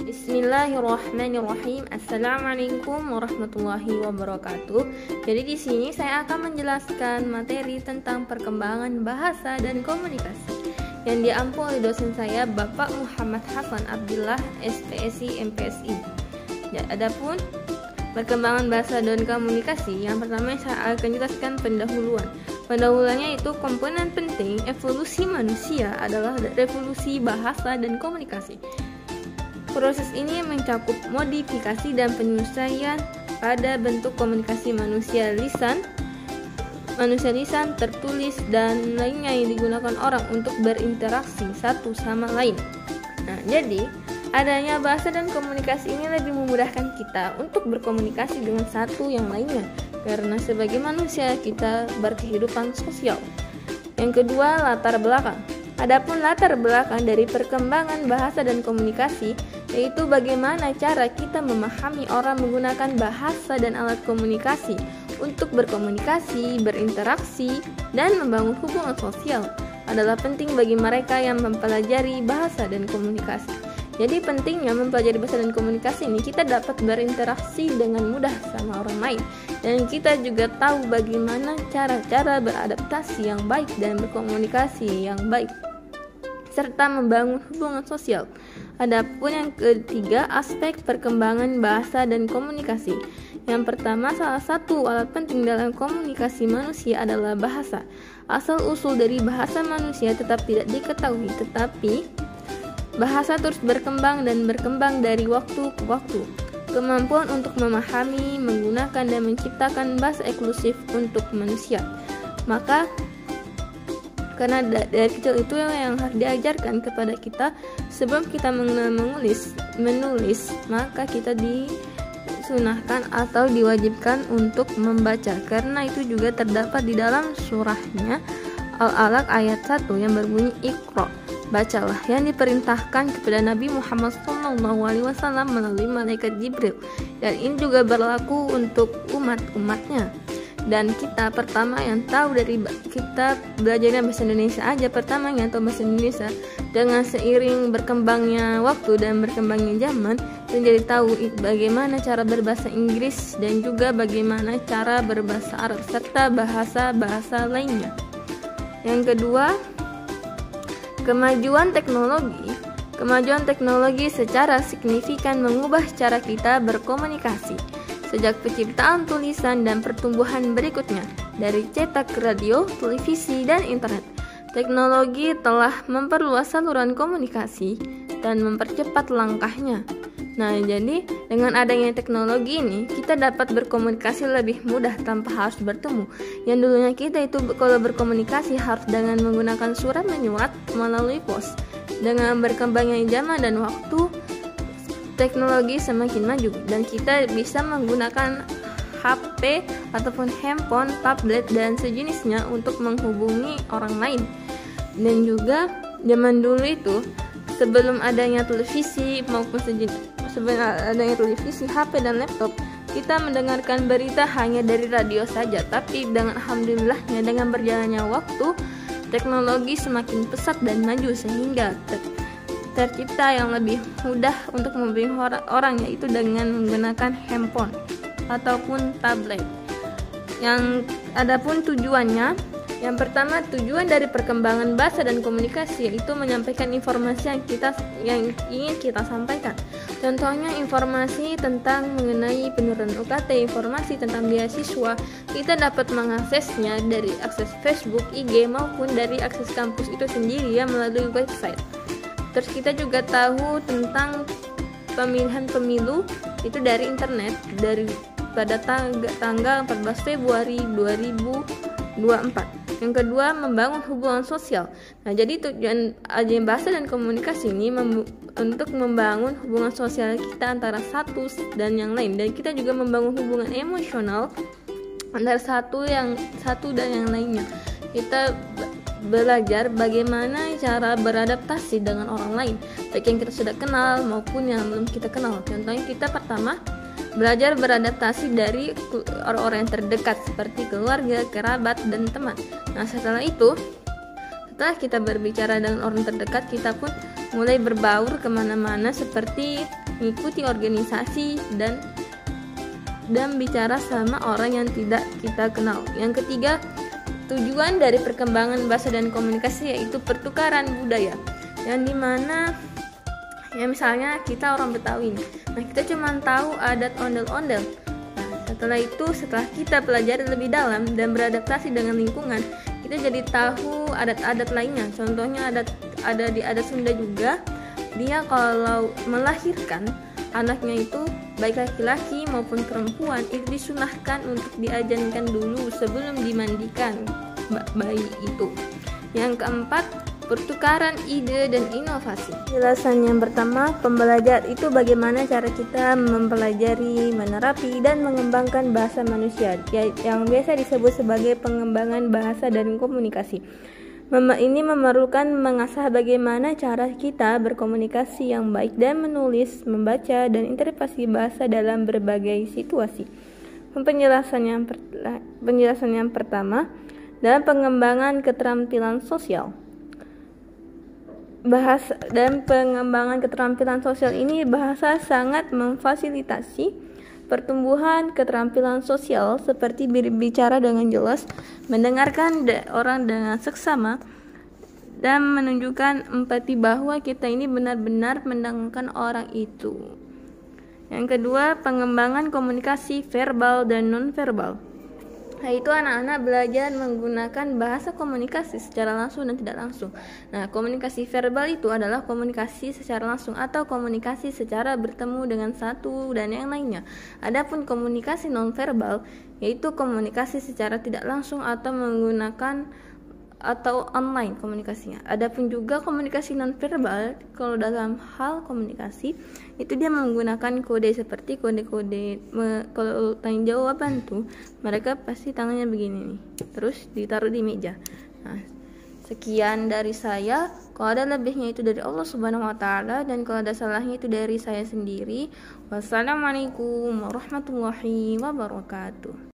Bismillahirrahmanirrahim. Assalamualaikum warahmatullahi wabarakatuh. Jadi di sini saya akan menjelaskan materi tentang perkembangan bahasa dan komunikasi yang diampu oleh dosen saya, Bapak Muhammad Hasan Abdillah, SPSI MPSI. Ya, adapun perkembangan bahasa dan komunikasi, yang pertama saya akan jelaskan pendahuluan. Pendahuluannya itu komponen penting evolusi manusia adalah revolusi bahasa dan komunikasi. Proses ini mencakup modifikasi dan penyesuaian pada bentuk komunikasi manusia lisan, tertulis, dan lainnya yang digunakan orang untuk berinteraksi satu sama lain. Nah, jadi adanya bahasa dan komunikasi ini lebih memudahkan kita untuk berkomunikasi dengan satu yang lainnya, karena sebagai manusia kita berkehidupan sosial. Yang kedua, latar belakang. Adapun latar belakang dari perkembangan bahasa dan komunikasi yaitu bagaimana cara kita memahami orang menggunakan bahasa dan alat komunikasi untuk berkomunikasi, berinteraksi, dan membangun hubungan sosial adalah penting bagi mereka yang mempelajari bahasa dan komunikasi. Jadi pentingnya mempelajari bahasa dan komunikasi ini kita dapat berinteraksi dengan mudah sama orang lain, dan kita juga tahu bagaimana cara-cara beradaptasi yang baik dan berkomunikasi yang baik serta membangun hubungan sosial. Adapun yang ketiga, aspek perkembangan bahasa dan komunikasi. Yang pertama, salah satu alat penting dalam komunikasi manusia adalah bahasa. Asal-usul dari bahasa manusia tetap tidak diketahui, tetapi bahasa terus berkembang dan berkembang dari waktu ke waktu. Kemampuan untuk memahami, menggunakan, dan menciptakan bahasa eksklusif untuk manusia. Maka karena dari kecil itu yang harus diajarkan kepada kita sebelum kita mengenal menulis, maka kita disunahkan atau diwajibkan untuk membaca, karena itu juga terdapat di dalam surahnya Al-Alaq ayat 1 yang berbunyi Iqra, bacalah, yang diperintahkan kepada Nabi Muhammad SAW melalui malaikat Jibril, dan ini juga berlaku untuk umatnya. Dan kita pertama yang tahu dari kita belajarnya bahasa Indonesia aja, pertama yang tahu bahasa Indonesia dengan seiring berkembangnya waktu dan berkembangnya zaman, menjadi tahu bagaimana cara berbahasa Inggris dan juga bagaimana cara berbahasa Arab serta bahasa-bahasa lainnya. Yang kedua, kemajuan teknologi. Kemajuan teknologi secara signifikan mengubah cara kita berkomunikasi. Sejak penciptaan tulisan dan pertumbuhan berikutnya, dari cetak, radio, televisi, dan internet, teknologi telah memperluas saluran komunikasi dan mempercepat langkahnya. Nah, jadi dengan adanya teknologi ini, kita dapat berkomunikasi lebih mudah tanpa harus bertemu. Yang dulunya kita itu kalau berkomunikasi harus dengan menggunakan surat menyurat melalui pos. Dengan berkembangnya zaman dan waktu, teknologi semakin maju dan kita bisa menggunakan HP ataupun handphone, tablet, dan sejenisnya untuk menghubungi orang lain. Dan juga zaman dulu itu sebelum adanya televisi maupun sebelum adanya televisi, HP, dan laptop, kita mendengarkan berita hanya dari radio saja. Tapi dengan alhamdulillahnya dengan berjalannya waktu, teknologi semakin pesat dan maju sehingga tercipta yang lebih mudah untuk membimbing orang, yaitu dengan menggunakan handphone ataupun tablet. Yang adapun tujuannya, yang pertama, tujuan dari perkembangan bahasa dan komunikasi yaitu menyampaikan informasi yang ingin kita sampaikan. Contohnya informasi tentang mengenai penurunan UKT, informasi tentang beasiswa, kita dapat mengaksesnya dari akses Facebook, IG, maupun dari akses kampus itu sendiri ya melalui website. Terus kita juga tahu tentang pemilihan pemilu itu dari internet pada tanggal 14 Februari 2024. Yang kedua, membangun hubungan sosial. Nah, jadi tujuan ajian bahasa dan komunikasi ini untuk membangun hubungan sosial kita antara satu dan yang lain, dan kita juga membangun hubungan emosional antara satu dan yang lainnya. Kita belajar bagaimana cara beradaptasi dengan orang lain, baik yang kita sudah kenal maupun yang belum kita kenal. Contohnya kita pertama belajar beradaptasi dari orang-orang yang terdekat seperti keluarga, kerabat, dan teman. Nah, setelah kita berbicara dengan orang terdekat, kita pun mulai berbaur kemana-mana seperti mengikuti organisasi dan bicara sama orang yang tidak kita kenal. Yang ketiga, tujuan dari perkembangan bahasa dan komunikasi yaitu pertukaran budaya, yang dimana ya misalnya kita orang Betawi, nah kita cuma tahu adat ondel-ondel. Nah setelah kita pelajari lebih dalam dan beradaptasi dengan lingkungan, kita jadi tahu adat-adat lainnya. Contohnya ada di adat Sunda juga, dia kalau melahirkan anaknya itu baik laki-laki maupun perempuan itu disunahkan untuk diajankan dulu sebelum dimandikan bayi itu. Yang keempat, pertukaran ide dan inovasi. Penjelasan yang pertama, pembelajar itu bagaimana cara kita mempelajari, menerapi, dan mengembangkan bahasa manusia, yang biasa disebut sebagai pengembangan bahasa dan komunikasi. Ini memerlukan mengasah bagaimana cara kita berkomunikasi yang baik dan menulis, membaca, dan interpretasi bahasa dalam berbagai situasi. Penjelasan yang pertama, dalam pengembangan keterampilan sosial. Dan pengembangan keterampilan sosial ini bahasa sangat memfasilitasi pertumbuhan keterampilan sosial seperti berbicara dengan jelas, mendengarkan orang dengan seksama, dan menunjukkan empati bahwa kita ini benar-benar mendengarkan orang itu. Yang kedua, pengembangan komunikasi verbal dan non-verbal. Yaitu anak-anak belajar menggunakan bahasa komunikasi secara langsung dan tidak langsung. Nah, komunikasi verbal itu adalah komunikasi secara langsung atau komunikasi secara bertemu dengan satu dan yang lainnya. Adapun komunikasi non-verbal yaitu komunikasi secara tidak langsung atau menggunakan atau online komunikasinya. Adapun juga komunikasi non-verbal, kalau dalam hal komunikasi itu dia menggunakan kode seperti kode-kode. Kalau tanya jawaban tuh mereka pasti tangannya begini nih, terus ditaruh di meja. Nah, sekian dari saya. Kalau ada lebihnya itu dari Allah Subhanahu wa taala, dan kalau ada salahnya itu dari saya sendiri. Wassalamualaikum warahmatullahi wabarakatuh.